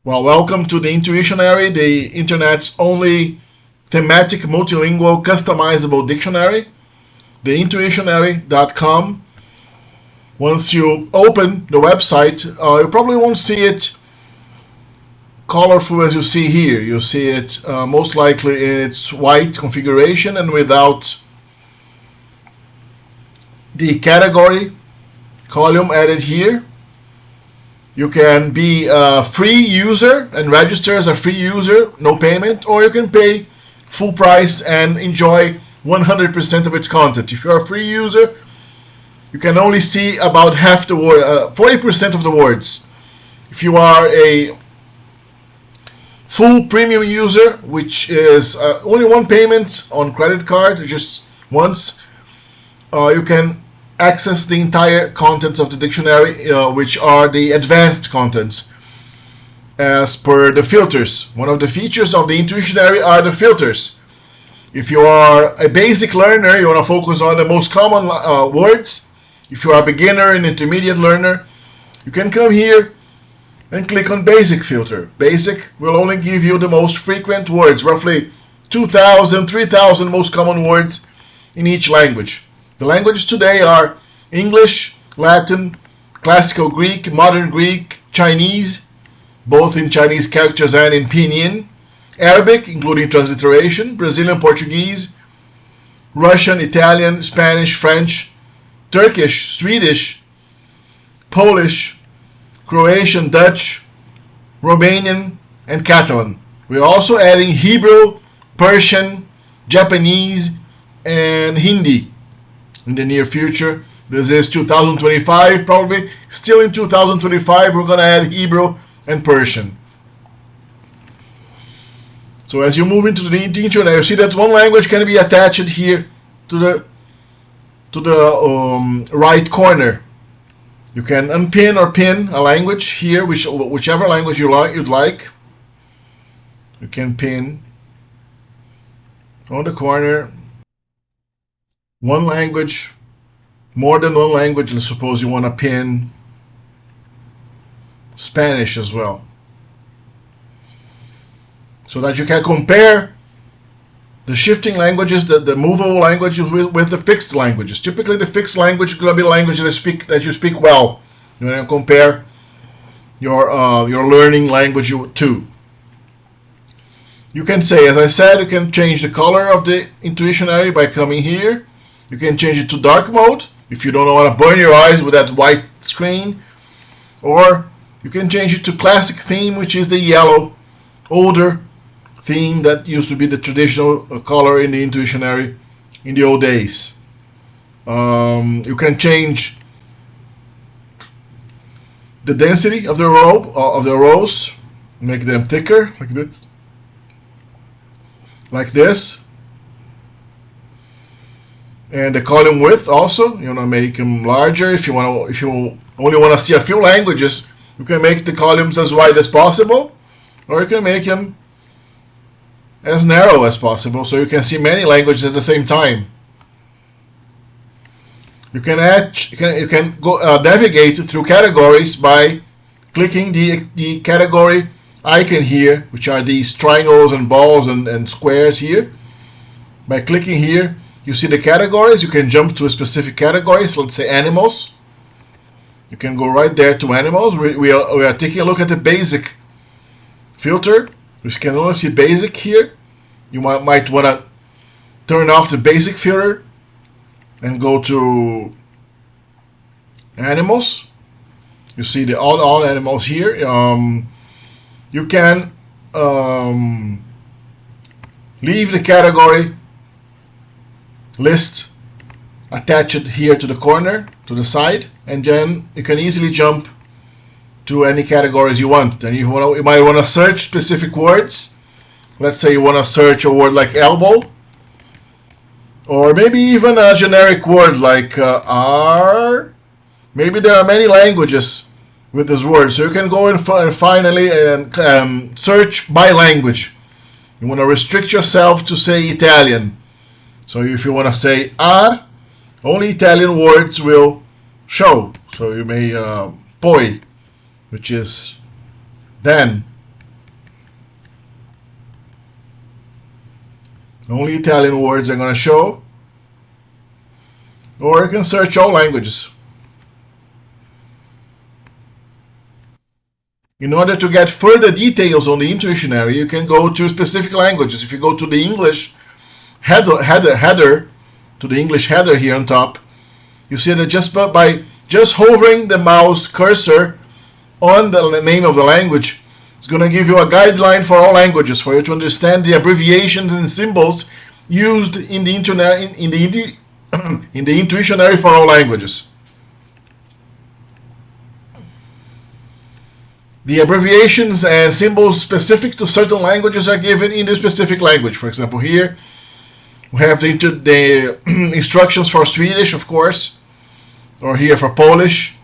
Well, welcome to the Intuitionary, the internet's only thematic, multilingual, customizable dictionary, the intuitionary.com. Once you open the website, you probably won't see it colorful as you see here. You'll see it most likely in its white configuration and without the category column added here. You can be a free user and register as a free user, no payment, or you can pay full price and enjoy 100% of its content. If you're a free user, you can only see about half the word, 40% of the words. If you are a full premium user, which is only one payment on credit card, just once, you can access the entire contents of the dictionary, which are the advanced contents as per the filters. One of the features of the Intuitionary are the filters. If you are a basic learner, you want to focus on the most common words. If you are a beginner and intermediate learner, you can come here and click on basic filter. Basic will only give you the most frequent words, roughly 2,000, 3,000 most common words in each language. The languages today are English, Latin, Classical Greek, Modern Greek, Chinese, both in Chinese characters and in pinyin, Arabic, including transliteration, Brazilian Portuguese, Russian, Italian, Spanish, French, Turkish, Swedish, Polish, Croatian, Dutch, Romanian, and Catalan. We're also adding Hebrew, Persian, Japanese, and Hindi in the near future. This is 2025, probably still in 2025 we're going to add Hebrew and Persian. So as you move into the dictionary, you see that one language can be attached here to the right corner. You can unpin or pin a language here, whichever language you'd like. You can pin on the corner one language, more than one language. Let's suppose you want to pin Spanish as well, so that you can compare the shifting languages, the movable languages with the fixed languages. Typically the fixed language is going to be the language that you speak well. You want to compare your learning language to. You can say, as I said, you can change the color of the Intuitionary by coming here. You can change it to dark mode if you don't want to burn your eyes with that white screen, or you can change it to classic theme, which is the yellow, older theme that used to be the traditional color in the Intuitionary in the old days. You can change the density of the rows, make them thicker like this, and the column width also. You want to make them larger. If you only want to see a few languages, you can make the columns as wide as possible, or you can make them as narrow as possible, so you can see many languages at the same time. You can go navigate through categories by clicking the category icon here, which are these triangles and balls and squares here. By clicking here, you see the categories. You can jump to a specific category. So let's say animals. You can go right there to animals. We are taking a look at the basic filter. We can only see basic here. You might want to turn off the basic filter and go to animals. You see the all animals here. You can leave the category list attached here to the corner, to the side, and then you can easily jump to any categories you want. Then you might want to search specific words. Let's say you want to search a word like elbow, or maybe even a generic word like R. Maybe there are many languages with this word, so you can go and finally search by language. You want to restrict yourself to say Italian. So if you want to say R, only Italian words will show. So you may poi, which is then, Only Italian words are going to show. Or you can search all languages. In order to get further details on the Intuitionary, you can go to specific languages. If you go to the English header, to the English header here on top, you see that just by hovering the mouse cursor on the name of the language, it's going to give you a guideline for all languages for you to understand the abbreviations and symbols used in the Intuitionary for all languages. The abbreviations and symbols specific to certain languages are given in the specific language. For example, here we have the instructions for Swedish, of course, or here for Polish.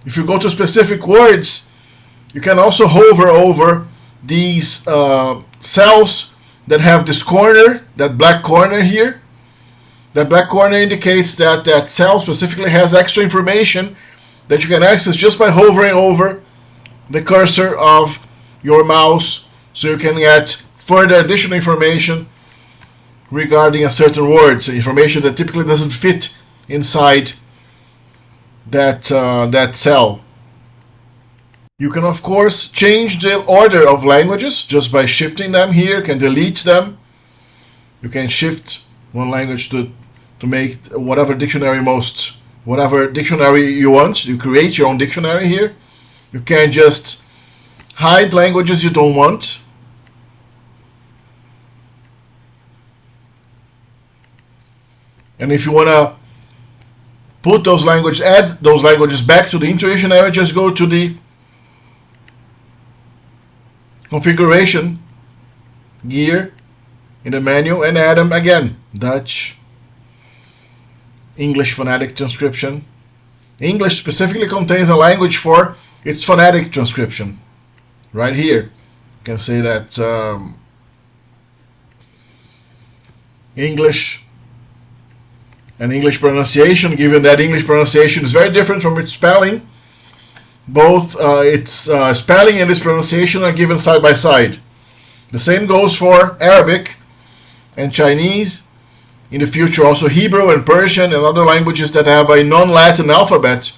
If you go to specific words, you can also hover over these cells that have this corner, that black corner here. That black corner indicates that that cell specifically has extra information that you can access just by hovering over the cursor of your mouse, so you can get further additional information regarding a certain word, so information that typically doesn't fit inside that cell. You can of course change the order of languages just by shifting them here. You can delete them. You can shift one language to make whatever dictionary you want. You create your own dictionary here. You can just hide languages you don't want. And if you want to add those languages back to the Intuitionary, just go to the configuration gear in the menu and add them again. Dutch, English phonetic transcription. English specifically contains a language for its phonetic transcription. Right here, you can say that English and English pronunciation, given that English pronunciation is very different from its spelling. Both its spelling and its pronunciation are given side by side. The same goes for Arabic and Chinese. In the future, also Hebrew and Persian and other languages that have a non-Latin alphabet,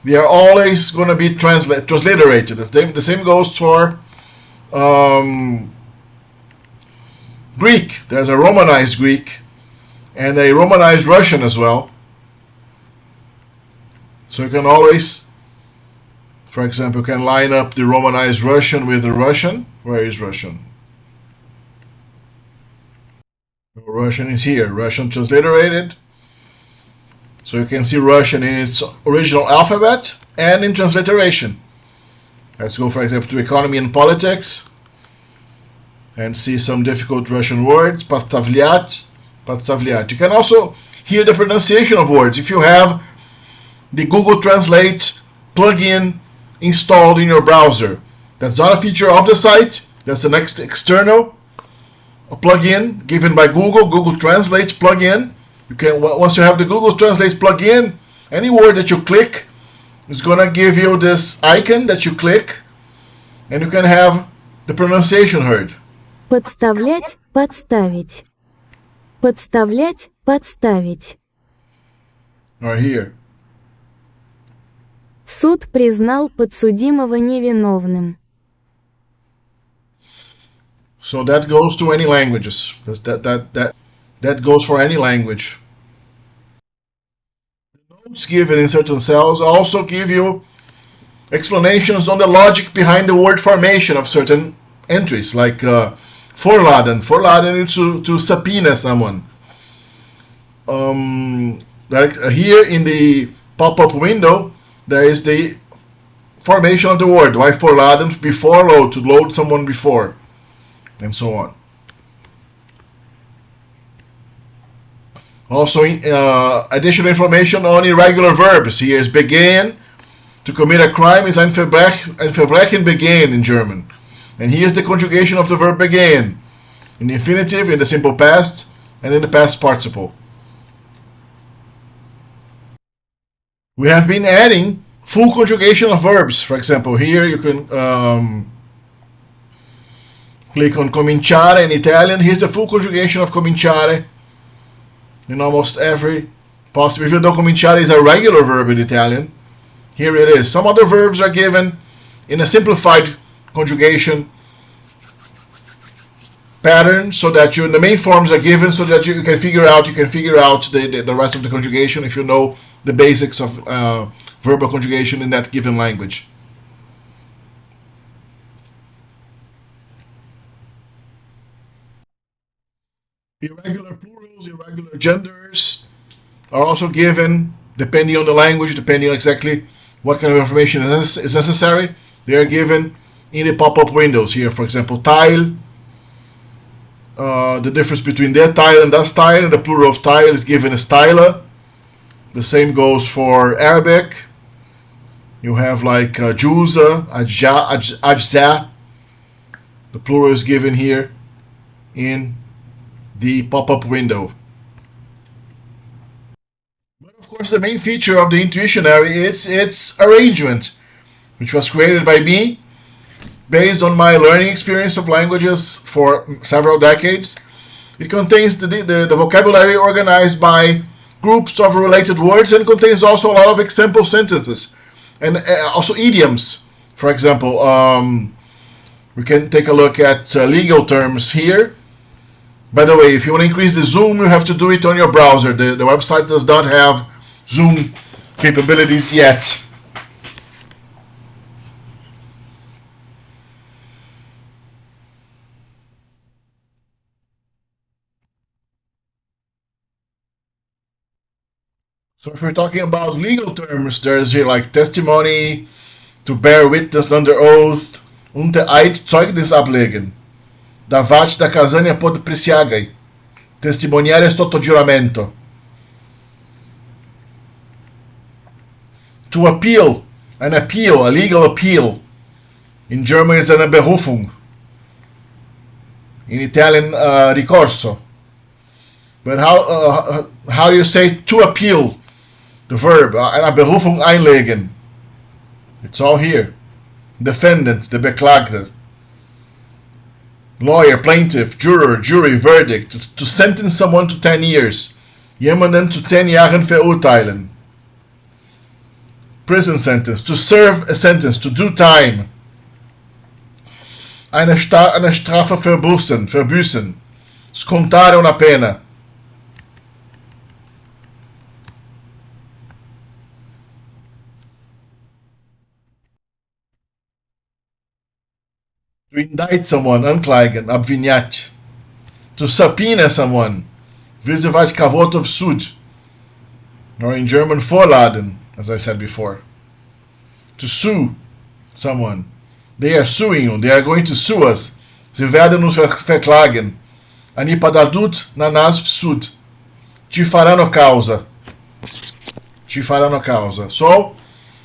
they are always going to be transliterated. The same goes for Greek. There's a Romanized Greek and a Romanized Russian as well. So you can always, for example, you can line up the Romanized Russian with the Russian. Where is Russian? Russian is here, Russian transliterated. So you can see Russian in its original alphabet and in transliteration. Let's go, for example, to economy and politics and see some difficult Russian words. Подставлять. You can also hear the pronunciation of words if you have the Google Translate plugin installed in your browser. That's not a feature of the site. That's an external plugin given by Google Translate plugin. You can, once you have the Google Translate plugin, any word that you click is going to give you this icon that you click, and you can have the pronunciation heard. Подставлять, подставить. Подставлять, подставить. Or here. Суд признал подсудимого невиновным. So that goes to any languages. That goes for any language. The notes given in certain cells also give you explanations on the logic behind the word formation of certain entries, like Vorladen. Vorladen is to subpoena someone. Like here in the pop-up window, there is the formation of the word. Why Vorladen? Before load, to load someone before, and so on. Also, additional information on irregular verbs. Here is begehen. To commit a crime is ein Verbrechen begehen in German. And here's the conjugation of the verb begehen in the infinitive, in the simple past, and in the past participle. We have been adding full conjugation of verbs. For example, here you can Click on cominciare in Italian. Here's the full conjugation of cominciare in almost every possible. Even though cominciare is a regular verb in Italian, here it is. Some other verbs are given in a simplified conjugation pattern, so that the main forms are given, so that you can figure out the rest of the conjugation if you know the basics of verbal conjugation in that given language. Irregular plurals, irregular genders are also given depending on the language, depending on exactly what kind of information is necessary. They are given in the pop-up windows here. For example, tile, the difference between their tile and das tile, and the plural of tile is given as tila. The same goes for Arabic. You have like juza, ajza. The plural is given here in the pop-up window. But of course, the main feature of the Intuitionary is its arrangement, which was created by me based on my learning experience of languages for several decades. It contains the vocabulary organized by groups of related words, and contains also a lot of example sentences and also idioms. For example, we can take a look at legal terms here. By the way, if you want to increase the zoom, you have to do it on your browser. The website does not have zoom capabilities yet. So if we're talking about legal terms, there's here like testimony, to bear witness under oath, unter Eid Zeugnis ablegen, dawać nakazania pod przysięgą, testimoniare sotto giuramento. To appeal, an appeal, a legal appeal. In German is eine Berufung. In Italian, ricorso. But how do you say to appeal? The verb, eine Berufung einlegen. It's all here. Defendant, the beklagte. Lawyer, plaintiff, juror, jury, verdict. To sentence someone to 10 years. Jemanden zu 10 Jahren verurteilen. Prison sentence. To serve a sentence, to do time. Eine Strafe verbüßen. Scontare una pena. To indict someone, anklagen, obwiniać. To subpoena someone, wyzywać kawot of sud. Or in German, vorladen, as I said before. To sue someone. They are suing you, they are going to sue us. Sie werden uns verklagen. Ani padadut na nas sud. Ci faranno causa. Ci faranno causa. So,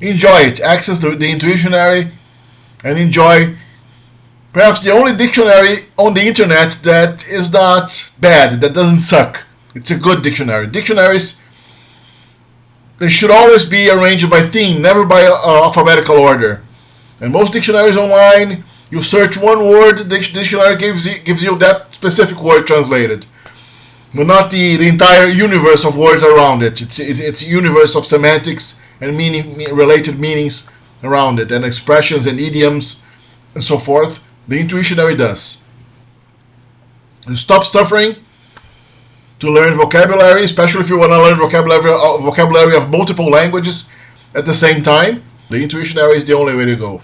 enjoy it. Access the Intuitionary and enjoy perhaps the only dictionary on the internet that is not bad, that doesn't suck. It's a good dictionary. Dictionaries, they should always be arranged by theme, never by alphabetical order. And most dictionaries online, you search one word, the dictionary gives you that specific word translated. But not the entire universe of words around it. It's a universe of semantics and related meanings around it, and expressions and idioms and so forth. The Intuitionary does. And stop suffering to learn vocabulary, especially if you want to learn vocabulary of multiple languages at the same time. The Intuitionary is the only way to go.